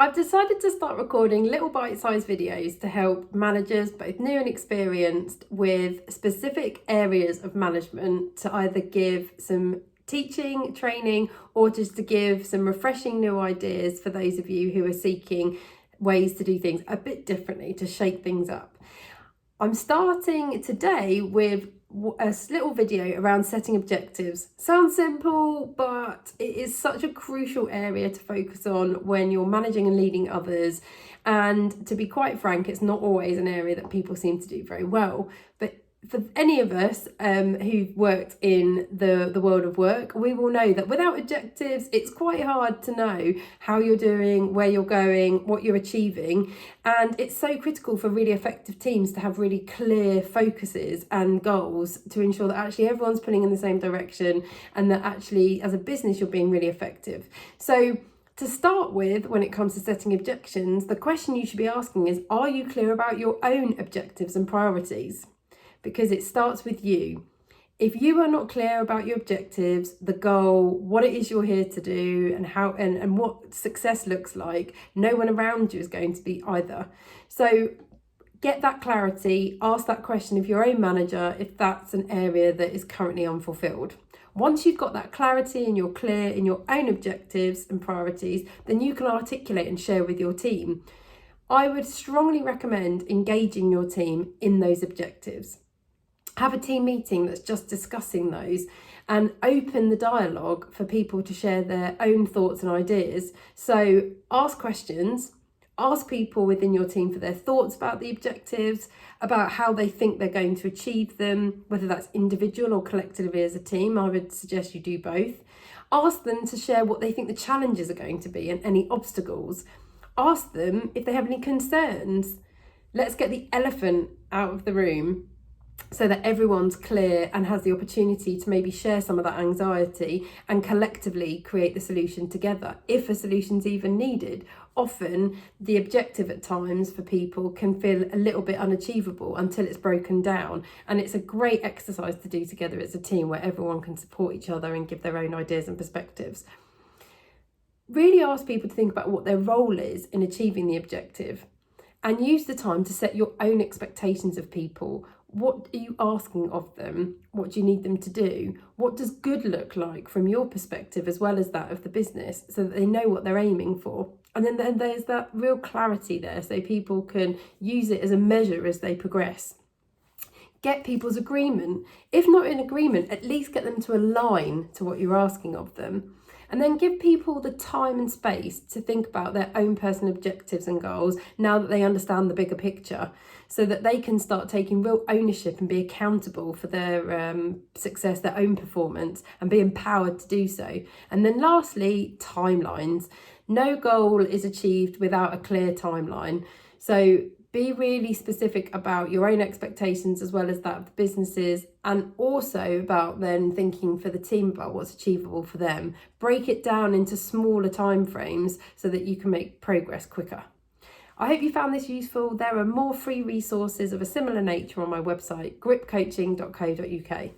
I've decided to start recording little bite-sized videos to help managers, both new and experienced, with specific areas of management to either give some teaching, training, or just to give some refreshing new ideas for those of you who are seeking ways to do things a bit differently, to shake things up. I'm starting today with a little video around setting objectives. Sounds simple, but it is such a crucial area to focus on when you're managing and leading others. And to be quite frank, it's not always an area that people seem to do very well. But for any of us who've worked in the world of work, we will know that without objectives, it's quite hard to know how you're doing, where you're going, what you're achieving. And it's so critical for really effective teams to have really clear focuses and goals to ensure that actually everyone's pulling in the same direction and that actually as a business you're being really effective. So to start with, when it comes to setting objectives, the question you should be asking is, are you clear about your own objectives and priorities? Because it starts with you. If you are not clear about your objectives, the goal, what it is you're here to do, and how and what success looks like, no one around you is going to be either. So get that clarity, ask that question of your own manager if that's an area that is currently unfulfilled. Once you've got that clarity and you're clear in your own objectives and priorities, then you can articulate and share with your team. I would strongly recommend engaging your team in those objectives. Have a team meeting that's just discussing those and open the dialogue for people to share their own thoughts and ideas. So ask questions, ask people within your team for their thoughts about the objectives, about how they think they're going to achieve them, whether that's individual or collectively as a team. I would suggest you do both. Ask them to share what they think the challenges are going to be and any obstacles. Ask them if they have any concerns. Let's get the elephant out of the room so that everyone's clear and has the opportunity to maybe share some of that anxiety and collectively create the solution together, if a solution's even needed. Often the objective at times for people can feel a little bit unachievable until it's broken down, and it's a great exercise to do together as a team where everyone can support each other and give their own ideas and perspectives. Really ask people to think about what their role is in achieving the objective, and use the time to set your own expectations of people. What are you asking of them? What do you need them to do? What does good look like from your perspective as well as that of the business, so that they know what they're aiming for? And then there's that real clarity there so people can use it as a measure as they progress. Get people's agreement. If not in agreement, at least get them to align to what you're asking of them. And then give people the time and space to think about their own personal objectives and goals now that they understand the bigger picture, so that they can start taking real ownership and be accountable for their success, their own performance, and be empowered to do so. And then lastly, timelines. No goal is achieved without a clear timeline. So be really specific about your own expectations as well as that of the businesses, and also about then thinking for the team about what's achievable for them. Break it down into smaller timeframes so that you can make progress quicker. I hope you found this useful. There are more free resources of a similar nature on my website, gripcoaching.co.uk.